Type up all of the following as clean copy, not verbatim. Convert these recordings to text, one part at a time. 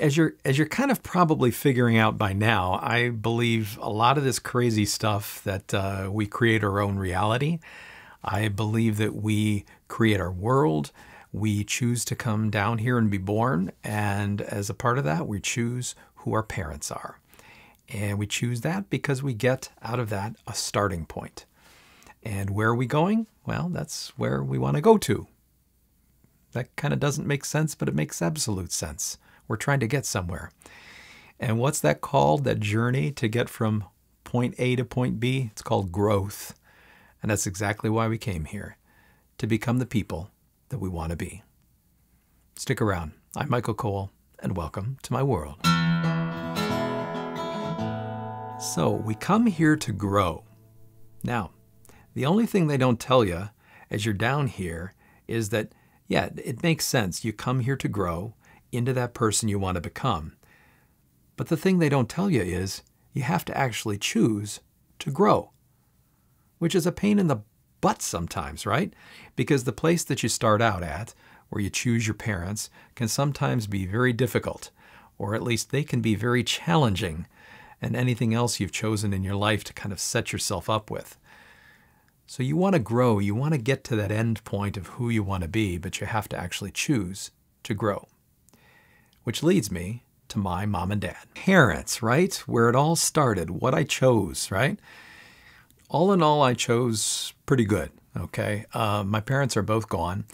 as you're kind of probably figuring out by now, I believe a lot of this crazy stuff that we create our own reality. I believe that we create our world. We choose to come down here and be born, and as a part of that, we choose who our parents are. And we choose that because we get out of that a starting point. And where are we going? Well, that's where we want to go to. That kind of doesn't make sense, but it makes absolute sense. We're trying to get somewhere. And what's that called, that journey to get from point A to point B? It's called growth. And that's exactly why we came here, to become the people that we want to be. Stick around. I'm Michael Kowal, and welcome to my world. So we come here to grow. Now, the only thing they don't tell you as you're down here is that, yeah, it makes sense. You come here to grow into that person you want to become. But the thing they don't tell you is you have to actually choose to grow, which is a pain in the butt sometimes, right? Because the place that you start out at, where you choose your parents, can sometimes be very difficult, or at least they can be very challenging, and anything else you've chosen in your life to kind of set yourself up with. So you want to grow, you want to get to that end point of who you want to be, but you have to actually choose to grow. Which leads me to my mom and dad. Parents, right? Where it all started, what I chose, right? All in all, I chose pretty good, okay? My parents are both gone,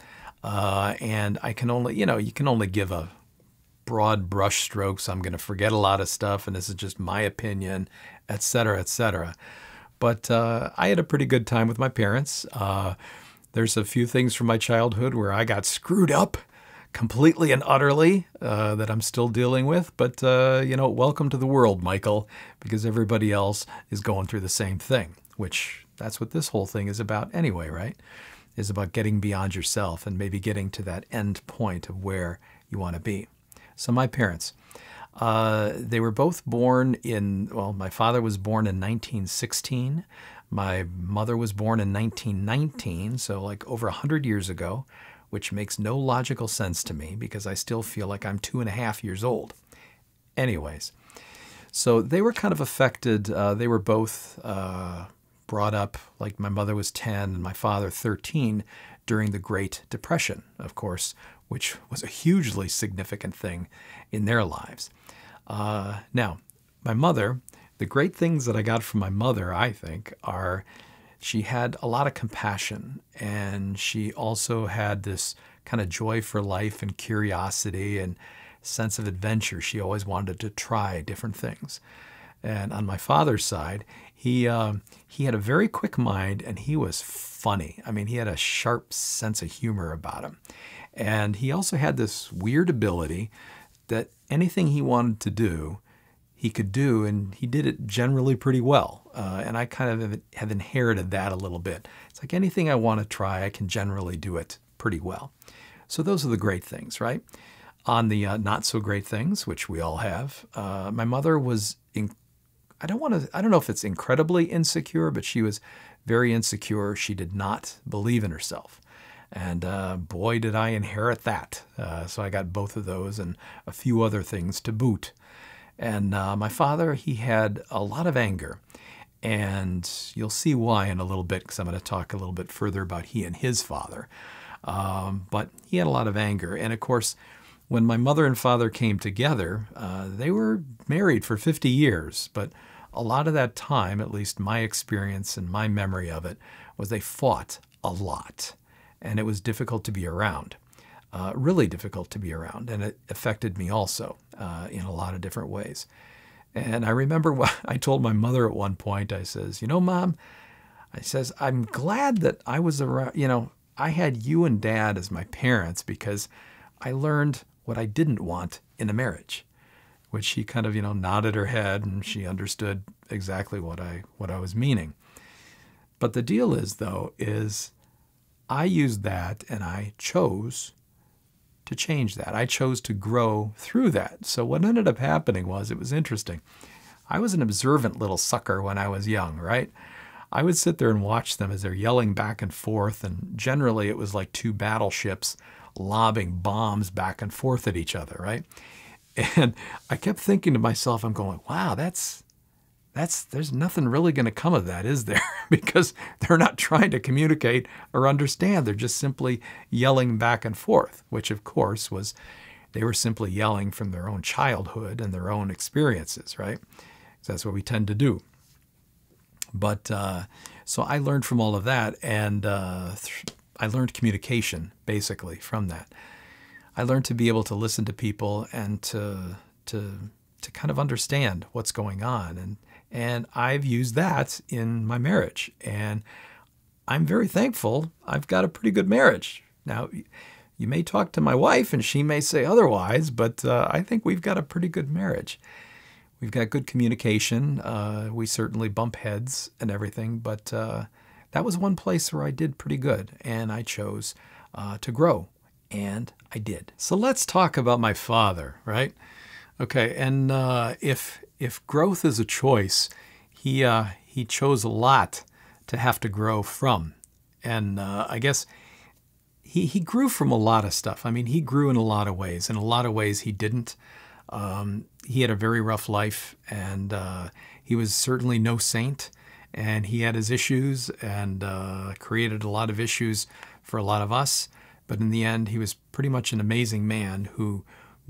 and I can only, you can only give a broad brush strokes. I'm going to forget a lot of stuff, and this is just my opinion, et cetera, et cetera. But I had a pretty good time with my parents. There's a few things from my childhood where I got screwed up completely and utterly that I'm still dealing with. But, welcome to the world, Michael, because everybody else is going through the same thing, which that's what this whole thing is about anyway, right? Is about getting beyond yourself and maybe getting to that end point of where you want to be. So my parents, they were both born my father was born in 1916. My mother was born in 1919, so like over 100 years ago, which makes no logical sense to me because I still feel like I'm 2.5 years old. Anyways, so they were kind of affected. They were both brought up, like my mother was 10 and my father 13, during the Great Depression, of course, which was a hugely significant thing in their lives. Now, my mother, the great things that I got from my mother, I think, are she had a lot of compassion, and she also had this kind of joy for life and curiosity and sense of adventure. She always wanted to try different things. And on my father's side, he had a very quick mind, and he was funny. I mean, he had a sharp sense of humor about him. And he also had this weird ability that anything he wanted to do, he could do, and he did it generally pretty well. And I kind of have inherited that a little bit. It's like anything I want to try, I can generally do it pretty well. So those are the great things, right? On the not so great things, which we all have, my mother was, I don't know if it's incredibly insecure, but she was very insecure. She did not believe in herself. And boy, did I inherit that. So I got both of those and a few other things to boot. And my father, he had a lot of anger. And you'll see why in a little bit, because I'm going to talk a little bit further about he and his father. But he had a lot of anger. And of course, when my mother and father came together, they were married for 50 years. But a lot of that time, at least my experience and my memory of it, was they fought a lot. And it was difficult to be around, really difficult to be around. And it affected me also in a lot of different ways. And I remember what I told my mother at one point. I says, Mom, I says, I'm glad that I was around, I had you and Dad as my parents because I learned what I didn't want in a marriage, which she kind of, nodded her head, and she understood exactly what I was meaning. But the deal is, though, I used that and I chose to change that. I chose to grow through that. So what ended up happening was, it was interesting. I was an observant little sucker when I was young, right? I would sit there and watch them as they're yelling back and forth, and generally it was like two battleships lobbing bombs back and forth at each other, right? And I kept thinking to myself, I'm going, wow, there's nothing really going to come of that, is there? Because they're not trying to communicate or understand. They're just simply yelling back and forth, which of course they were simply yelling from their own childhood and their own experiences, right? So that's what we tend to do. But so I learned from all of that, and I learned communication basically from that. I learned to be able to listen to people and to kind of understand what's going on, and I've used that in my marriage, and I'm very thankful. I've got a pretty good marriage. Now, you may talk to my wife, and she may say otherwise, but I think we've got a pretty good marriage. We've got good communication. We certainly bump heads and everything, but that was one place where I did pretty good, and I chose to grow, and I did. So let's talk about my father, right? Okay, and if growth is a choice, he chose a lot to have to grow from, and I guess he grew from a lot of stuff. I mean, he grew in a lot of ways. In a lot of ways, he didn't. He had a very rough life, and he was certainly no saint, and he had his issues and created a lot of issues for a lot of us. But in the end, he was pretty much an amazing man who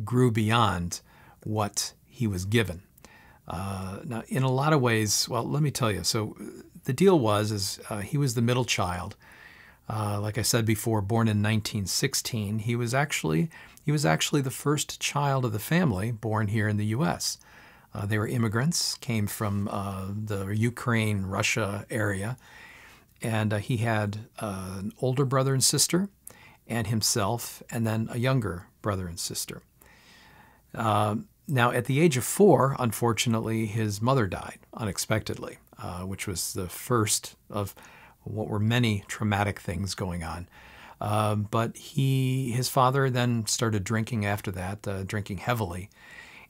grew beyond what he was given. Now, in a lot of ways, well, let me tell you. So the deal was he was the middle child. Like I said before, born in 1916, he was actually the first child of the family born here in the U.S. They were immigrants, came from the Ukraine, Russia area, and he had an older brother and sister, and himself, and then a younger brother and sister. Now, at the age of 4, unfortunately, his mother died unexpectedly, which was the first of what were many traumatic things going on. But his father then started drinking after that, drinking heavily.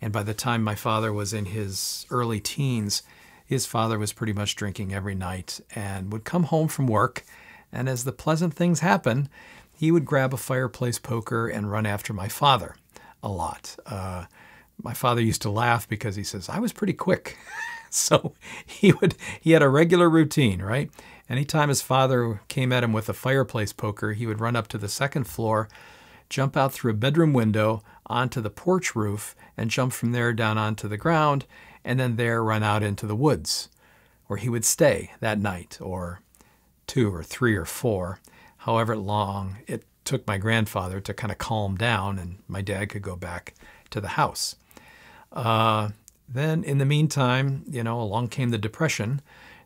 And by the time my father was in his early teens, his father was pretty much drinking every night and would come home from work. And as the pleasant things happen, he would grab a fireplace poker and run after my father a lot. My father used to laugh because he says, I was pretty quick. So he had a regular routine, right? Anytime his father came at him with a fireplace poker, he would run up to the second floor, jump out through a bedroom window onto the porch roof, and jump from there down onto the ground, and then there run out into the woods, where he would stay that night, or 2 or 3 or 4, however long it took my grandfather to kind of calm down and my dad could go back to the house. Then in the meantime, along came the Depression.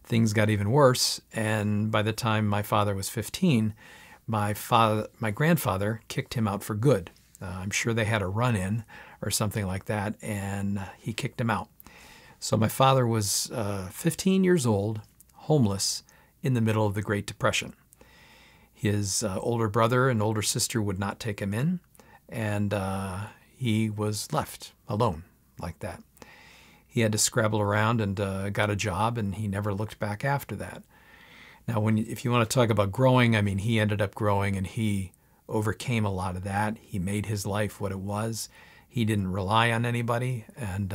Things got even worse, and by the time my father was 15, my grandfather kicked him out for good. I'm sure they had a run-in or something like that, and he kicked him out. So my father was 15 years old, homeless, in the middle of the Great Depression. His older brother and older sister would not take him in, and he was left alone like that. He had to scrabble around and got a job, and he never looked back after that. Now, if you want to talk about growing, I mean, he ended up growing, and he overcame a lot of that. He made his life what it was. He didn't rely on anybody, and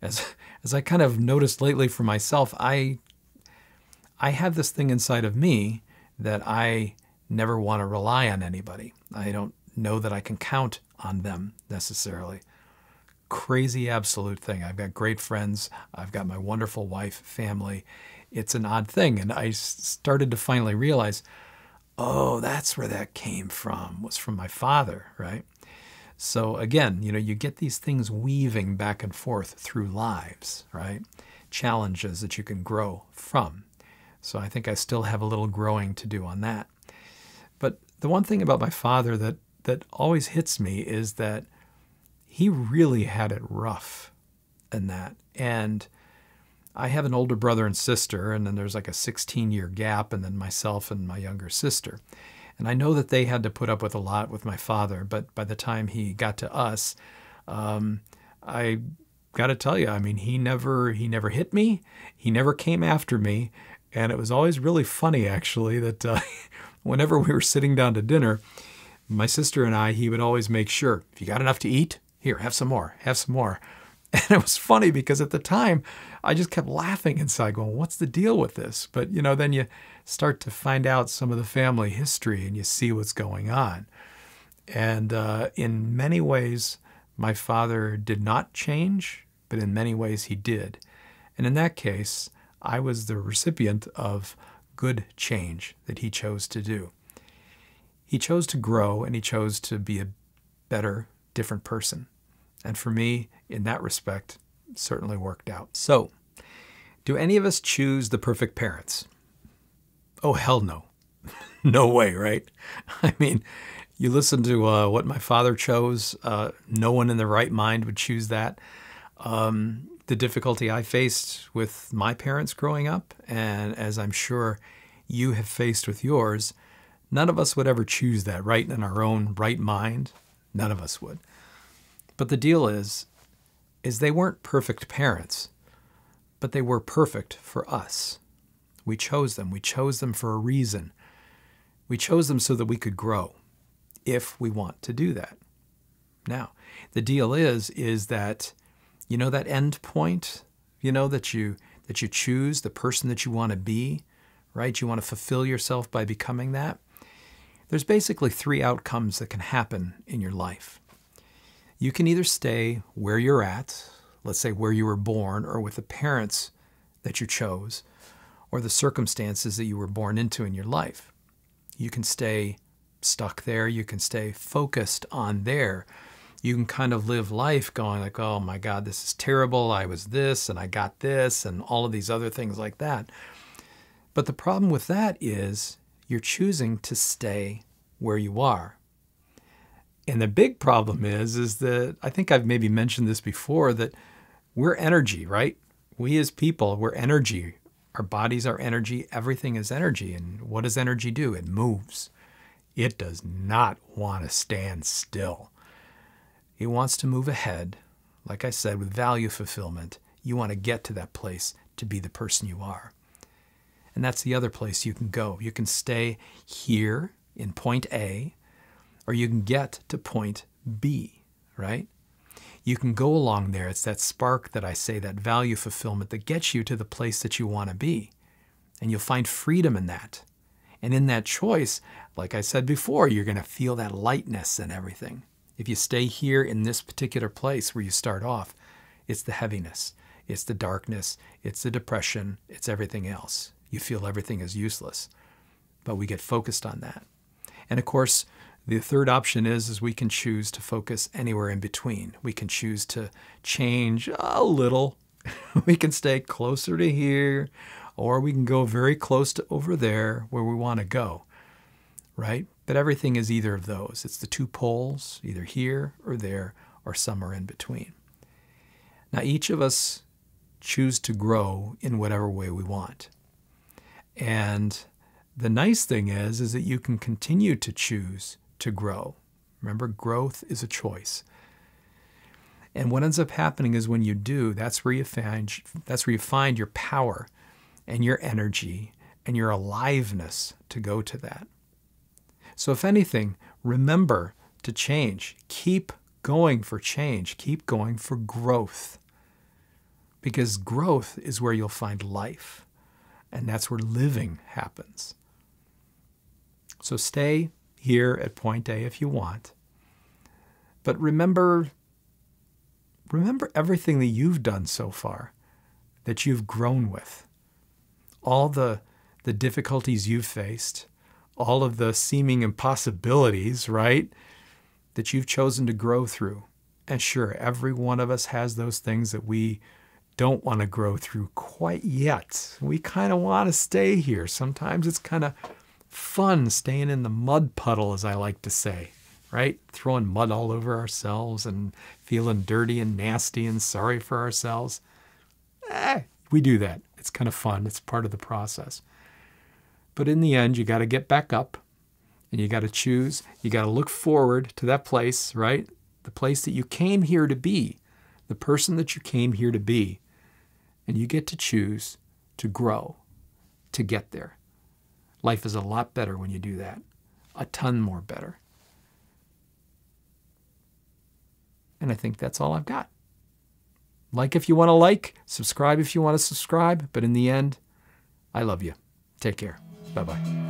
as I kind of noticed lately for myself, I have this thing inside of me that I never want to rely on anybody. I don't know that I can count on them necessarily. Crazy absolute thing. I've got great friends. I've got my wonderful wife, family. It's an odd thing. And I started to finally realize, oh, that's where that came from, was from my father, right? So again, you get these things weaving back and forth through lives, right? Challenges that you can grow from. So I think I still have a little growing to do on that. But the one thing about my father that always hits me is that he really had it rough in that. And I have an older brother and sister, and then there's like a 16-year gap, and then myself and my younger sister. And I know that they had to put up with a lot with my father, but by the time he got to us, I got to tell you, I mean, he never hit me. He never came after me. And it was always really funny, actually, that whenever we were sitting down to dinner, my sister and I, he would always make sure, if you got enough to eat, Here, have some more, have some more. And it was funny because at the time, I just kept laughing inside going, what's the deal with this? But, then you start to find out some of the family history and you see what's going on. And in many ways, my father did not change, but in many ways he did. And in that case, I was the recipient of good change that he chose to do. He chose to grow and he chose to be a better, different person. And for me, in that respect, it certainly worked out. So, do any of us choose the perfect parents? Oh, hell no. No way, right? I mean, you listen to what my father chose. No one in their right mind would choose that. The difficulty I faced with my parents growing up, and as I'm sure you have faced with yours, none of us would ever choose that right in our own right mind. None of us would. But the deal is they weren't perfect parents, but they were perfect for us. We chose them. We chose them for a reason. We chose them so that we could grow, if we want to do that. Now, the deal is that, that end point, that you choose the person that you want to be, right? You want to fulfill yourself by becoming that. There's basically 3 outcomes that can happen in your life. You can either stay where you're at, let's say where you were born, or with the parents that you chose, or the circumstances that you were born into in your life. You can stay stuck there. You can stay focused on there. You can kind of live life going like, oh my God, this is terrible. I was this and I got this and all of these other things like that. But the problem with that is you're choosing to stay where you are. And the big problem is that I think I've maybe mentioned this before, that we're energy, right? We as people, we're energy. Our bodies are energy. Everything is energy. And what does energy do? It moves. It does not want to stand still. It wants to move ahead. Like I said, with value fulfillment, you want to get to that place to be the person you are. And that's the other place you can go. You can stay here in point A, or you can get to point B, right? You can go along there. It's that spark that I say, that value fulfillment that gets you to the place that you want to be. And you'll find freedom in that. And in that choice, like I said before, you're going to feel that lightness and everything. If you stay here in this particular place where you start off, it's the heaviness, it's the darkness, it's the depression, it's everything else. You feel everything is useless. But we get focused on that. And of course, the third option is we can choose to focus anywhere in between. We can choose to change a little. We can stay closer to here, or we can go very close to over there where we want to go, right? But everything is either of those. It's the 2 poles, either here or there, or somewhere in between. Now, each of us choose to grow in whatever way we want. And the nice thing is that you can continue to choose to grow. Remember, growth is a choice. And what ends up happening is when you do, that's where you find your power and your energy and your aliveness to go to that. So if anything, remember to change. Keep going for change. Keep going for growth. Because growth is where you'll find life. And that's where living happens. So stay here at point A if you want. But remember everything that you've done so far, that you've grown with. All the difficulties you've faced, all of the seeming impossibilities, right, that you've chosen to grow through. And sure, every one of us has those things that we don't want to grow through quite yet. We kind of want to stay here. Sometimes it's kind of fun staying in the mud puddle, as I like to say, right? Throwing mud all over ourselves and feeling dirty and nasty and sorry for ourselves. We do that. It's kind of fun. It's part of the process. But in the end, you got to get back up and you got to choose. You got to look forward to that place, right? The place that you came here to be, the person that you came here to be. And you get to choose to grow, to get there. Life is a lot better when you do that. A ton more better. And I think that's all I've got. Like if you want to like, subscribe if you want to subscribe. But in the end, I love you. Take care. Bye-bye.